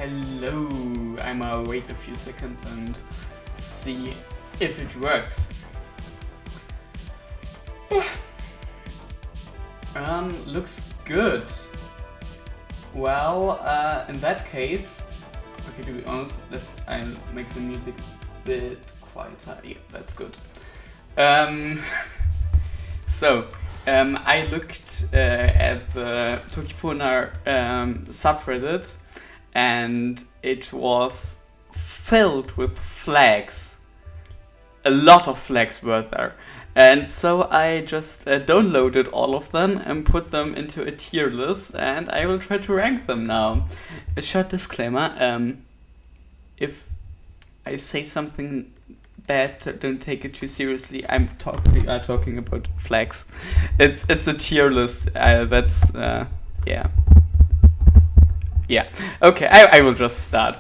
hello. I'm gonna wait a few seconds and see if it works. Looks good. Well, in that case, okay, to be honest, I'll make the music a bit quieter. Yeah, that's good. I looked at the Toki pona subreddit, and it was filled with flags. A lot of flags were there. And so I just downloaded all of them and put them into a tier list, and I will try to rank them now. A short disclaimer, if I say something bad, don't take it too seriously. I'm talking about flags. It's a tier list. Yeah. Okay, I will just start.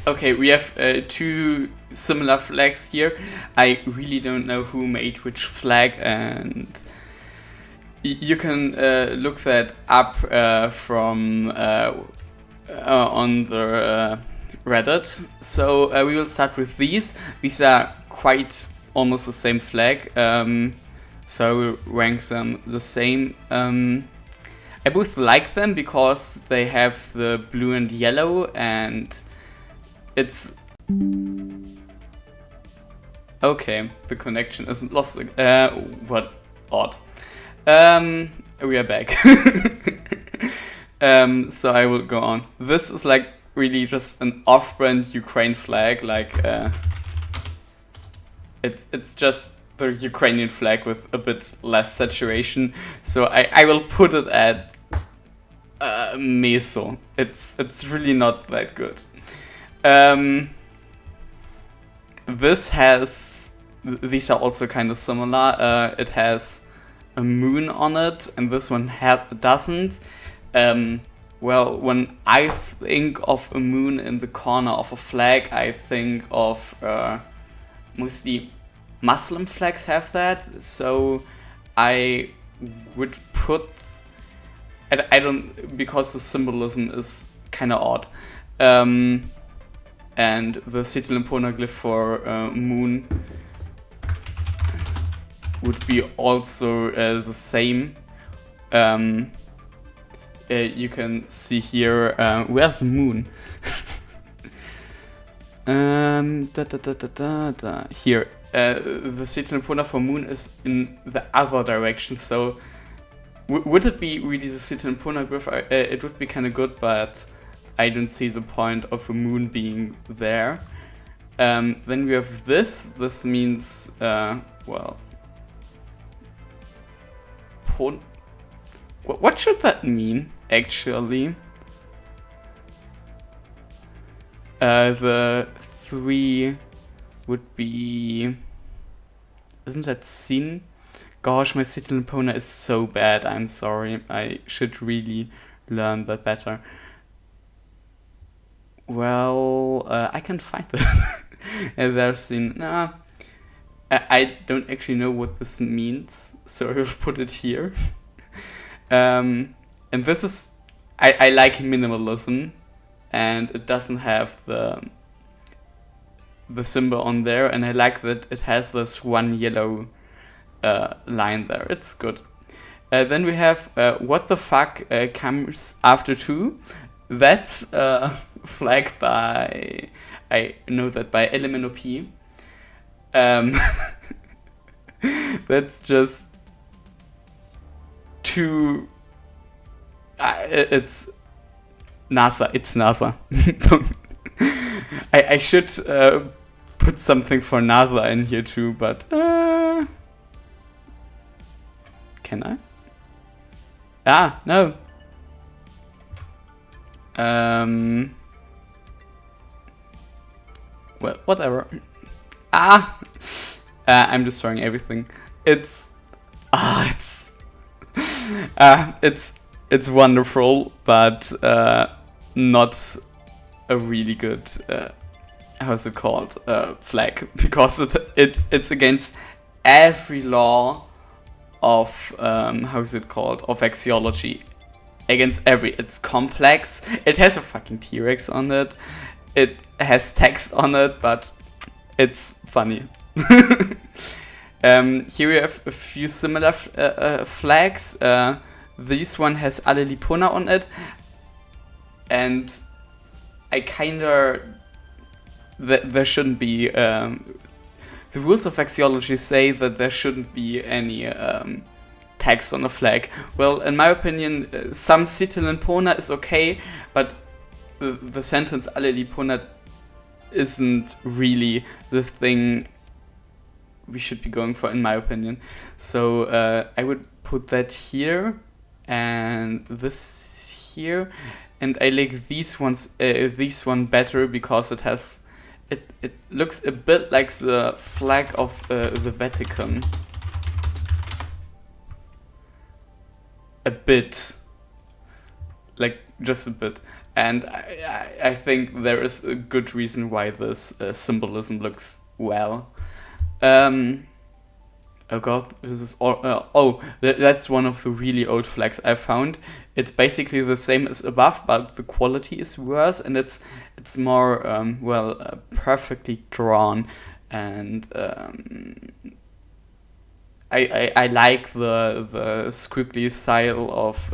Okay, we have two similar flags here. I really don't know who made which flag, and you can look that up from on the Reddit. So we will start with these. These are quite almost the same flag, so we'll rank them the same. I both like them because they have the blue and yellow, and it's okay. The connection isn't lost. What odd. We are back. So I will go on. This is like really just an off-brand Ukraine flag. Like it's just the Ukrainian flag with a bit less saturation. So I will put it at meso. It's really not that good. These are also kind of similar. It has a moon on it, and this one doesn't. Well, when I think of a moon in the corner of a flag, I think of mostly Muslim flags have that. So I would put, I don't, because the symbolism is kind of odd. And the Sitil pona glyph for moon would be also the same. You can see here, where's the moon? Here, the Sitil pona for moon is in the other direction, so would it be really the Sitil pona glyph? It would be kind of good, but I don't see the point of a moon being there. Then we have this. This means, well, what should that mean, actually? The 3 would be... Isn't that sin? Gosh, my Sitil pona is so bad. I'm sorry. I should really learn that better. Well, I can find it. And there's sin. Nah, I don't actually know what this means, so I'll put it here. And this is... I like minimalism, and it doesn't have the symbol on there, and I like that it has this one yellow line there. It's good. Then we have what the fuck comes after 2. That's flag by... I know that by LMNOP. That's just too... it's NASA. It's NASA. I should put something for NASA in here too, but... Can I? Ah, no. Well, whatever. I'm destroying everything. It's wonderful, but not a really good how's it called flag, because it's against every law of how's it called, of axiology. against every. It's complex. It has a fucking T-Rex on it. It has text on it, but it's funny. Here we have a few similar flags. This one has Aleli Pona on it, and I kinda there shouldn't be. The rules of axiology say that there shouldn't be any text on a flag. Well, in my opinion, some Sitilin Pona is okay, but the sentence Aleli Pona isn't really the thing we should be going for, in my opinion. So I would put that here and this here, and I like these ones, this one better because it has, it looks a bit like the flag of the Vatican. A bit, like just a bit. And I think there is a good reason why this symbolism looks well. Oh god, this is all. That's one of the really old flags I found. It's basically the same as above, but the quality is worse, and it's more perfectly drawn, and I like the squiggly style of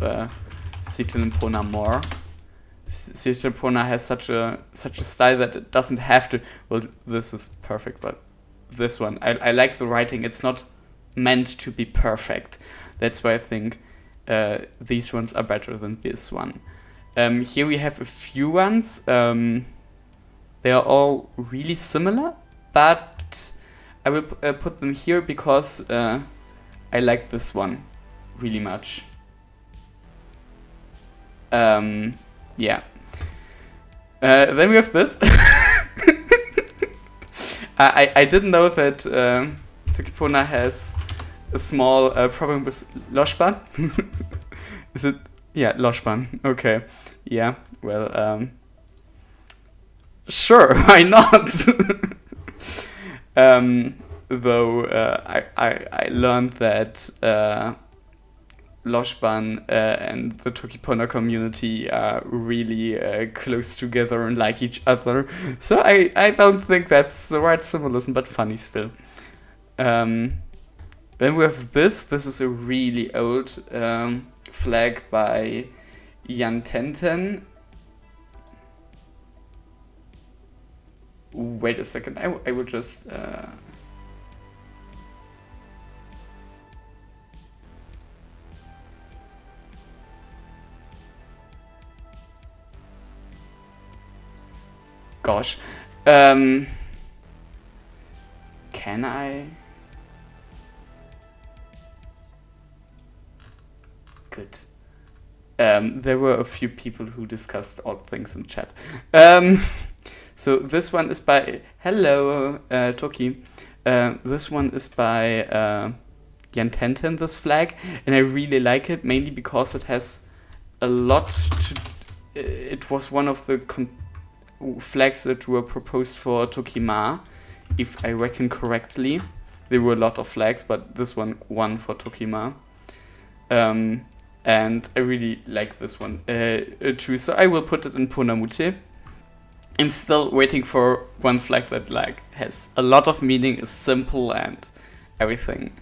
Sitilin Pona more. Sitilin Pona has such a style that it doesn't have to. Well, this is perfect, but this one I like the writing. It's not meant to be perfect. That's why I think these ones are better than this one. Here we have a few ones. They are all really similar, but I will put them here because I like this one really much. Yeah. Then we have this. I didn't know that toki pona has a small problem with Loschban. Is it? Yeah, Loschban. Okay. Yeah. Well, sure. Why not? Though I learned that Loschban and the toki pona community are really close together and like each other. So I don't think that's the right symbolism, but funny still. Then we have this. This is a really old flag by Jan Tenten. Wait a second. I will just. Gosh. Can I? Good. There were a few people who discussed odd things in chat. So this one is by hello Toki. This one is by Jan Tenten, this flag, and I really like it mainly because it has a lot to. It was one of the flags that were proposed for Tokima, if I reckon correctly. There were a lot of flags, but this one won for Tokima. And I really like this one too, so I will put it in Ponamute. I'm still waiting for one flag that like has a lot of meaning, is simple and everything.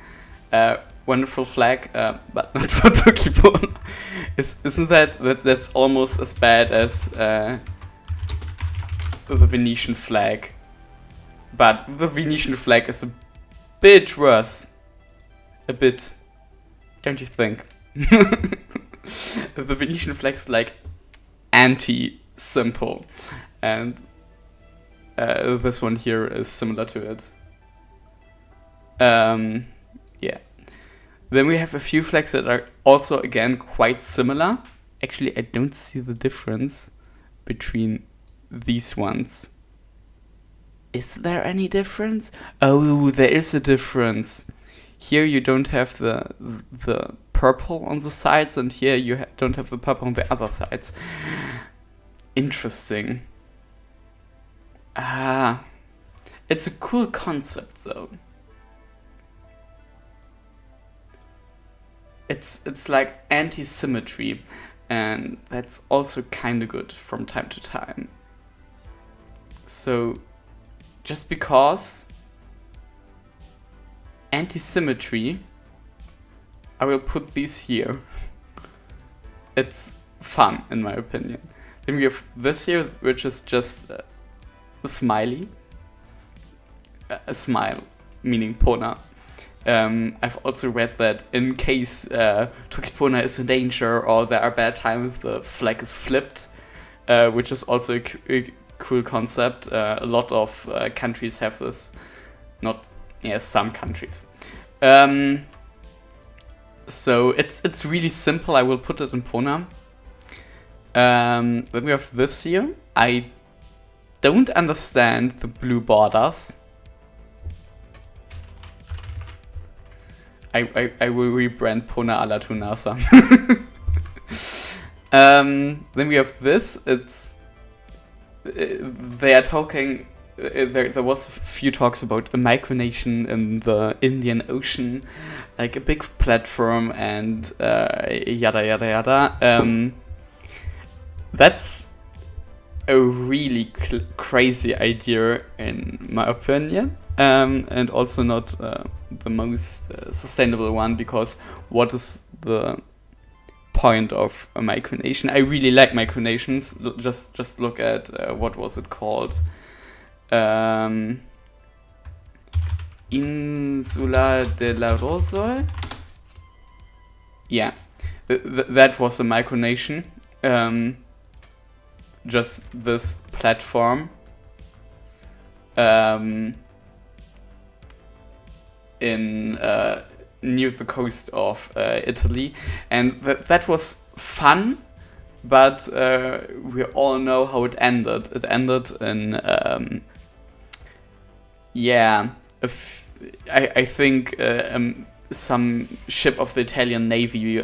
Wonderful flag, but not for toki pona. Isn't that's almost as bad as the Venetian flag? But the Venetian flag is a bit worse. A bit. Don't you think? The Venetian flag is like anti-simple. And this one here is similar to it. Yeah. Then we have a few flags that are also, again, quite similar. Actually, I don't see the difference between these ones. Is there any difference? Oh, there is a difference. Here you don't have the purple on the sides, and here you don't have the purple on the other sides. Interesting. Ah, it's a cool concept though. It's like anti-symmetry, and that's also kind of good from time to time. So just because anti-symmetry, I will put these here. It's fun, in my opinion. Then we have this here, which is just a smiley. A smile, meaning pona. I've also read that in case toki pona is in danger or there are bad times, the flag is flipped, which is also a cool concept. A lot of countries have this. Some countries. So it's really simple. I will put it in pona. Then we have this here. I don't understand the blue borders. I will rebrand Pona a la Tunasa. Then we have this. They are talking. There was a few talks about a micronation in the Indian Ocean, like a big platform and yada yada yada. That's a really crazy idea in my opinion, and also not the most sustainable one, because what is the point of a micronation? I really like micronations. Just look at what was it called? Insula de la Rosol? Yeah, that was a micronation. Just this platform in near the coast of Italy, and that was fun, but we all know how it ended. It ended in I think some ship of the Italian Navy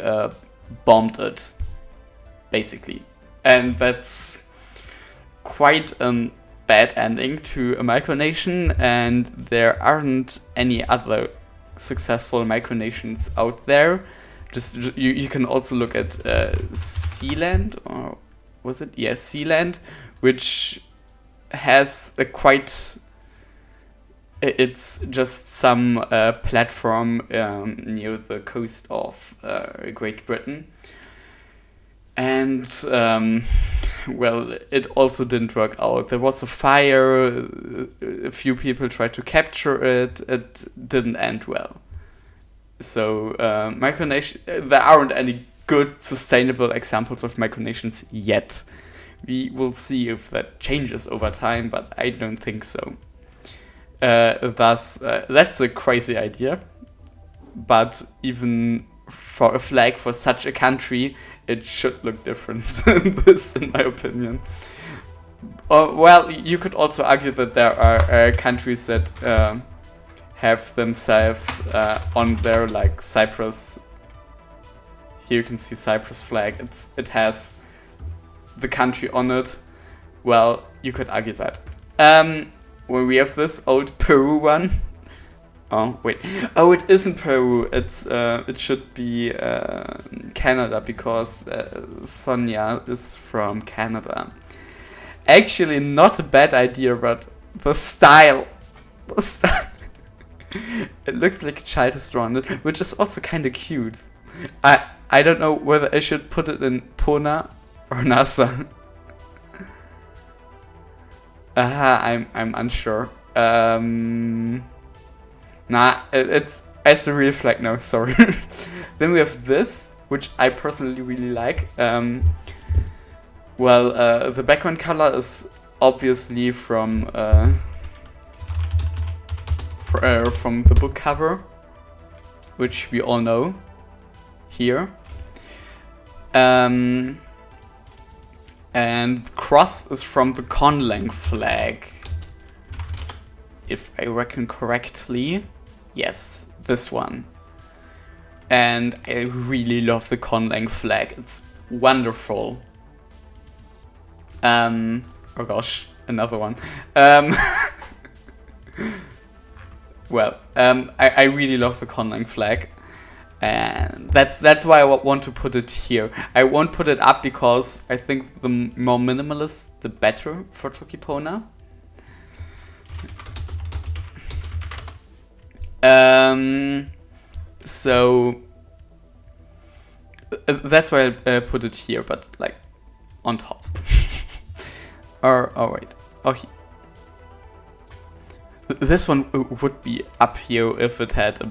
bombed it, basically, and that's quite a bad ending to a micronation, and there aren't any other successful micronations out there. Just you can also look at Sealand, or was it? Yeah, Sealand, which has a quite. It's just some platform near the coast of Great Britain. And, well, it also didn't work out. There was a fire, a few people tried to capture it, it didn't end well. So, micronation, there aren't any good, sustainable examples of micronations yet. We will see if that changes over time, but I don't think so. Thus, that's a crazy idea. But even for a flag for such a country, it should look different than this, in my opinion. Well, you could also argue that there are countries that have themselves on their, like, Cyprus. Here you can see Cyprus flag. It has the country on it. Well, you could argue that. When we have this old Peru one. Oh, wait. Oh, it isn't Peru. It should be Canada, because Sonia is from Canada. Actually, not a bad idea, but the style. It looks like a child has drawn it, which is also kind of cute. I don't know whether I should put it in Pona or NASA. I'm unsure. Nah, it's as a real flag now, sorry. Then we have this, which I personally really like. The background color is obviously from the book cover, which we all know here. And cross is from the conlang flag, if I reckon correctly. Yes, this one. And I really love the conlang flag. It's wonderful. Oh gosh, another one. I really love the conlang flag. And that's why I want to put it here. I won't put it up because I think the more minimalist, the better for Toki Pona. So that's why I put it here, but like on top. Or oh wait, this one would be up here if it had a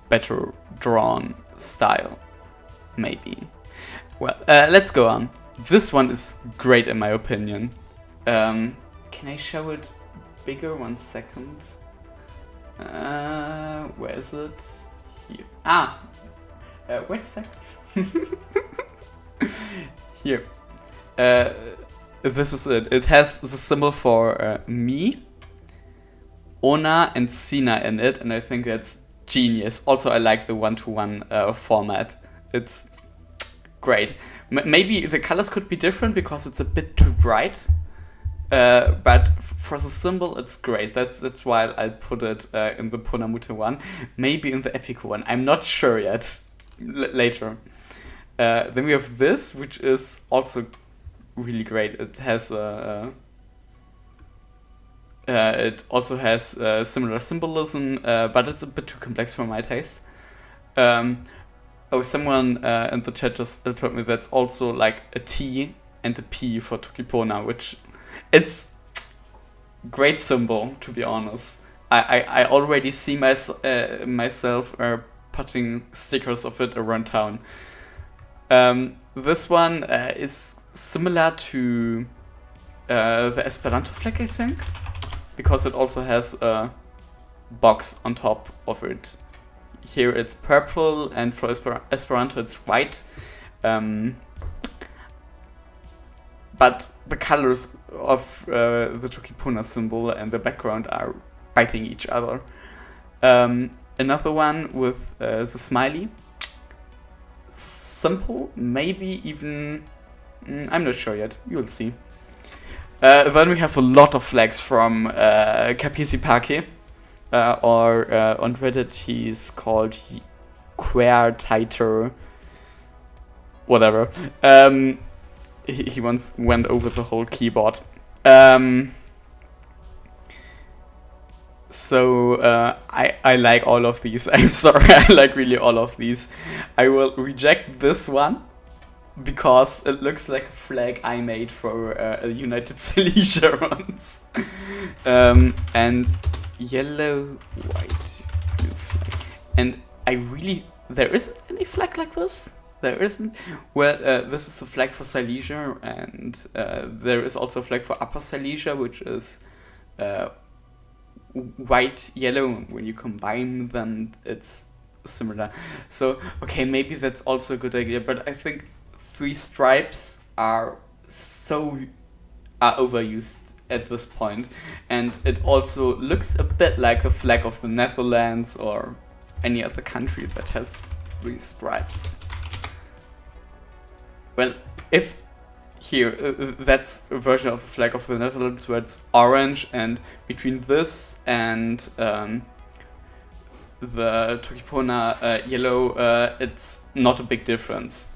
better drawn style, maybe. Well, let's go on. This one is great in my opinion. Can I show it bigger? 1 second. Where is it? Here. Wait a sec. Here. This is it. It has the symbol for me, Ona, and Sina in it, and I think that's genius. Also, I like the one-to-one format. It's great. Maybe the colors could be different because it's a bit too bright. But for the symbol, it's great. That's why I put it in the Ponamute one. Maybe in the Epico one. I'm not sure yet. Later. Then we have this, which is also really great. It has it also has similar symbolism, but it's a bit too complex for my taste. Someone in the chat just told me that's also like a T and a P for Toki Pona, which it's great symbol, to be honest. I already see myself putting stickers of it around town. This one is similar to the Esperanto flag, I think, because it also has a box on top of it. Here it's purple, and for Esperanto it's white. But the colors of the Toki Pona symbol and the background are biting each other. Another one with the smiley. Simple, maybe even... I'm not sure yet, you'll see. Then we have a lot of flags from Kapisi Pake. Or on Reddit he's called Queer-Titer. Whatever. He once went over the whole keyboard. So I like all of these. I'm sorry, I like really all of these. I will reject this one because it looks like a flag I made for a United Silesia once. And yellow, white, blue flag. And I really... There isn't any flag like this? There isn't? Well, this is a flag for Silesia, and there is also a flag for Upper Silesia, which is white, yellow. When you combine them, it's similar. So, okay, maybe that's also a good idea, but I think 3 stripes are overused at this point, and it also looks a bit like the flag of the Netherlands or any other country that has 3 stripes. Well, if here, that's a version of the flag of the Netherlands where it's orange, and between this and the Toki Pona yellow, it's not a big difference.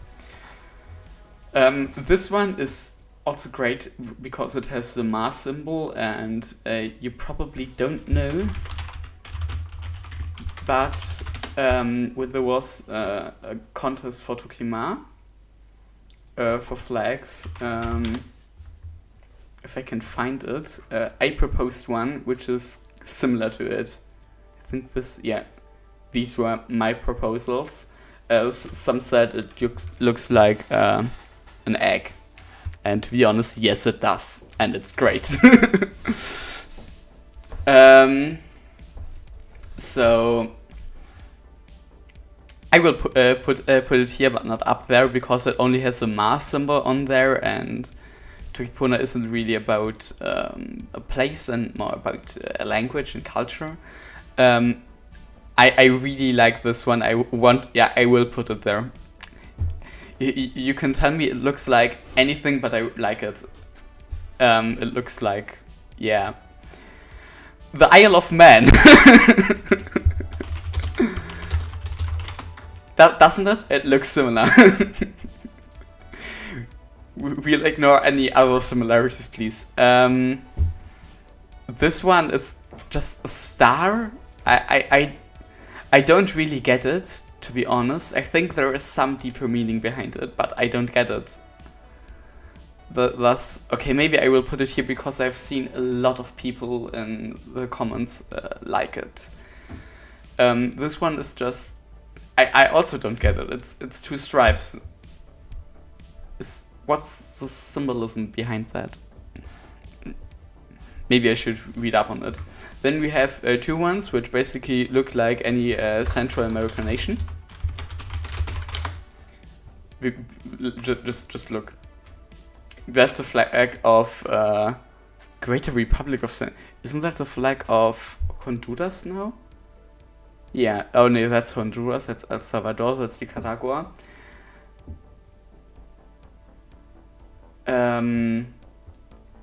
This one is also great because it has the Mars symbol, and you probably don't know, but there was a contest for Tokima. For flags, if I can find it, I proposed one which is similar to it. I think these were my proposals. Some said it looks like an egg, and to be honest, yes it does, and it's great. So I will put it here, but not up there, because it only has a Mars symbol on there, and Toki Pona isn't really about a place and more about a language and culture. I really like this one. I will put it there. You can tell me it looks like anything, but I like it. It looks like, the Isle of Man. Doesn't it? It looks similar. We'll ignore any other similarities, please. This one is just a star. I don't really get it, to be honest. I think there is some deeper meaning behind it, but I don't get it. Thus, okay, maybe I will put it here because I've seen a lot of people in the comments like it. This one is just... I also don't get it. It's two stripes. What's the symbolism behind that? Maybe I should read up on it. Then we have two ones which basically look like any Central American nation. Just look. That's the flag of Greater Republic of Isn't that the flag of Honduras now? Yeah. Oh no, that's Honduras. That's El Salvador. That's Nicaragua.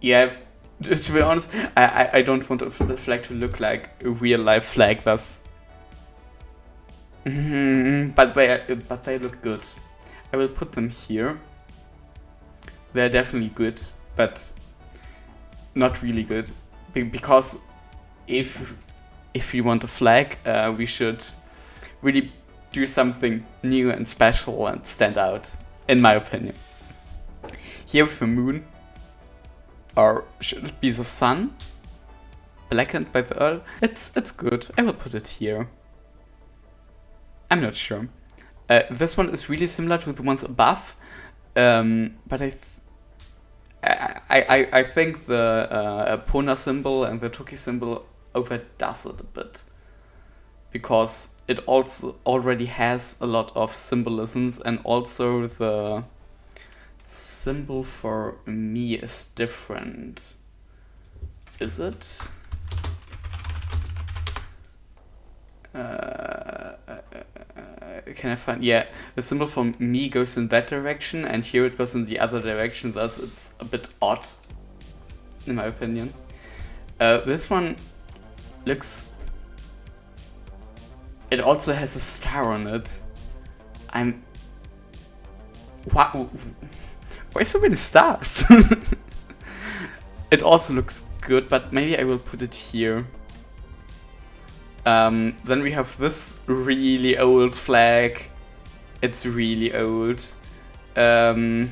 Yeah. To be honest, I don't want a flag to look like a real life flag. Thus, but they look good. I will put them here. They're definitely good, but not really good, because if we want a flag, we should really do something new and special and stand out, in my opinion. Here with the moon, or should it be the sun, blackened by the earth? It's good. I will put it here. I'm not sure. This one is really similar to the ones above, but I think the pona symbol and the toki symbol overdoes it a bit, because it also already has a lot of symbolisms, and also the symbol for me is different. Is it? Can I find? Yeah, the symbol for me goes in that direction, and here it goes in the other direction. Thus, it's a bit odd, in my opinion. This one looks. It also has a star on it. Why so many stars? It also looks good, but maybe I will put it here. Then we have this really old flag. It's really old. I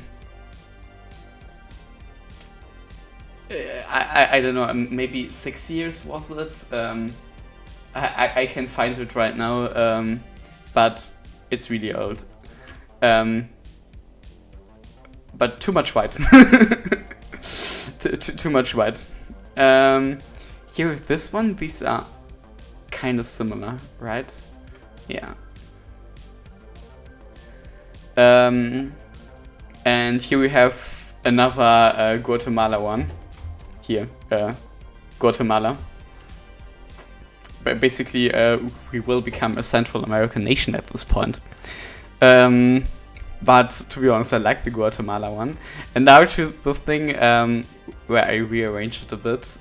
don't know, maybe 6 years was it? I can find it right now, but it's really old. But too much white. too much white. Here with this one, these are kind of similar, right? Yeah. And here we have another Guatemala one. Here, Guatemala. But basically, we will become a Central American nation at this point. But to be honest, I like the Guatemala one. And now to the thing where I rearranged it a bit.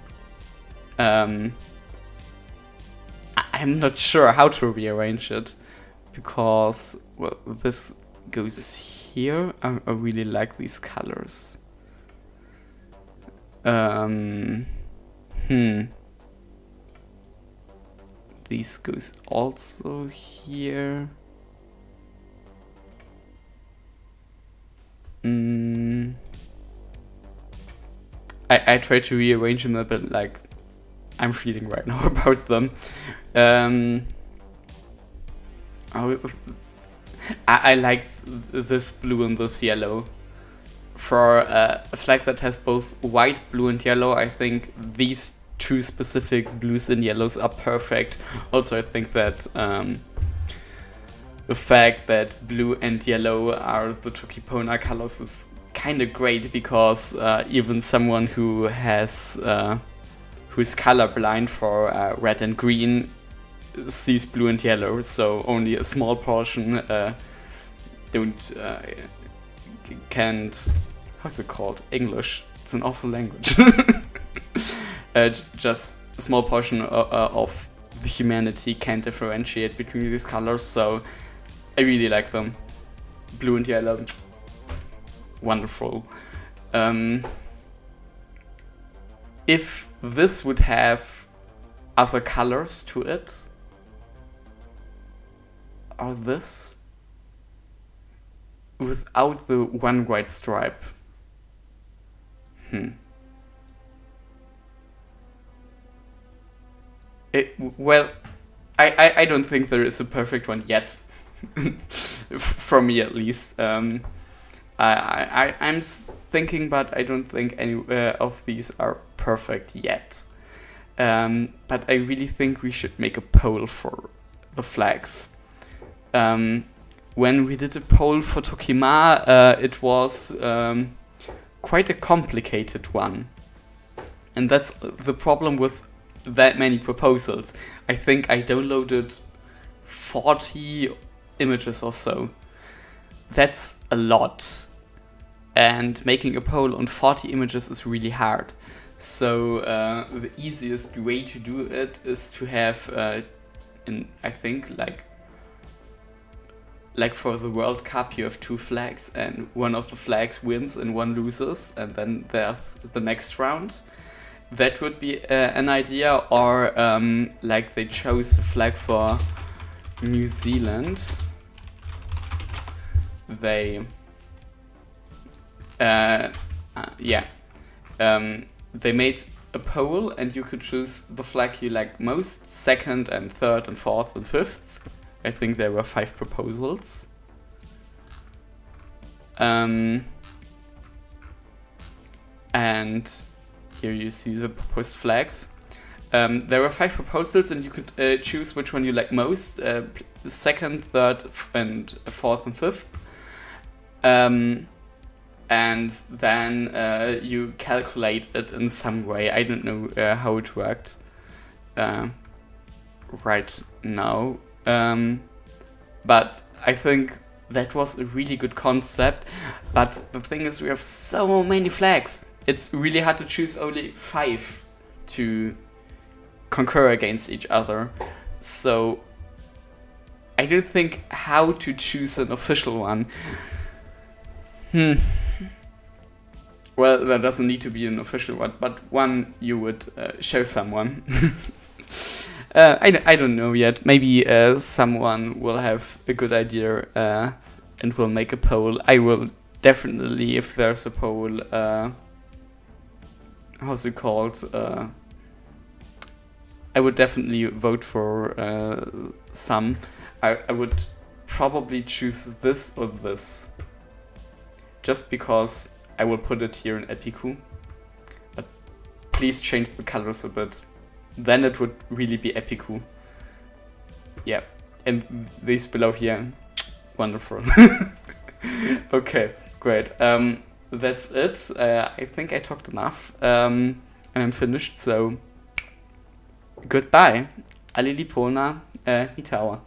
I'm not sure how to rearrange it, because, well, this goes here. I really like these colors. This goes also here. I try to rearrange them a bit like I'm feeling right now about them. I like this blue and this yellow. For a flag that has both white, blue and yellow, I think these two specific blues and yellows are perfect. Also, I think that the fact that blue and yellow are the toki pona colors is kind of great, because even someone who has who's colorblind for red and green sees blue and yellow, so only a small portion can't, how's it called? English. It's an awful language. Just a small portion of the humanity can't differentiate between these colors, so I really like them. Blue and yellow. Wonderful. If this would have other colors to it, or this, without the one white stripe. Well, I don't think there is a perfect one yet. From me at least. I'm thinking, but I don't think any of these are perfect yet. But I really think we should make a poll for the flags. When we did a poll for Tokima, it was quite a complicated one. And that's the problem with that many proposals. I think I downloaded 40 images or so. That's a lot. And making a poll on 40 images is really hard. So the easiest way to do it is to have, I think, like for the World Cup, you have 2 flags, and one of the flags wins and one loses, and then there's the next round. That would be an idea, or like they chose the flag for New Zealand. They, they made a poll, and you could choose the flag you like most, second and third and fourth and fifth. I think there were 5 proposals. And here you see the proposed flags. There were 5 proposals, and you could choose which one you like most, second, third, and fourth and fifth. And then you calculate it in some way. I don't know how it worked right now. But I think that was a really good concept. But the thing is, we have so many flags. It's really hard to choose only 5 to concur against each other. So I don't think how to choose an official one. Well, there doesn't need to be an official one, but one you would show someone. I don't know yet. Maybe someone will have a good idea and will make a poll. I will definitely, if there's a poll, how's it called? I would definitely vote for some. I would probably choose this or this. Just because I will put it here in Epiku. But please change the colors a bit. Then it would really be Epiku. Yeah, and these below here, wonderful. Okay, great. That's it. I think I talked enough, and I'm finished. So goodbye. Alili pona, Mitawa.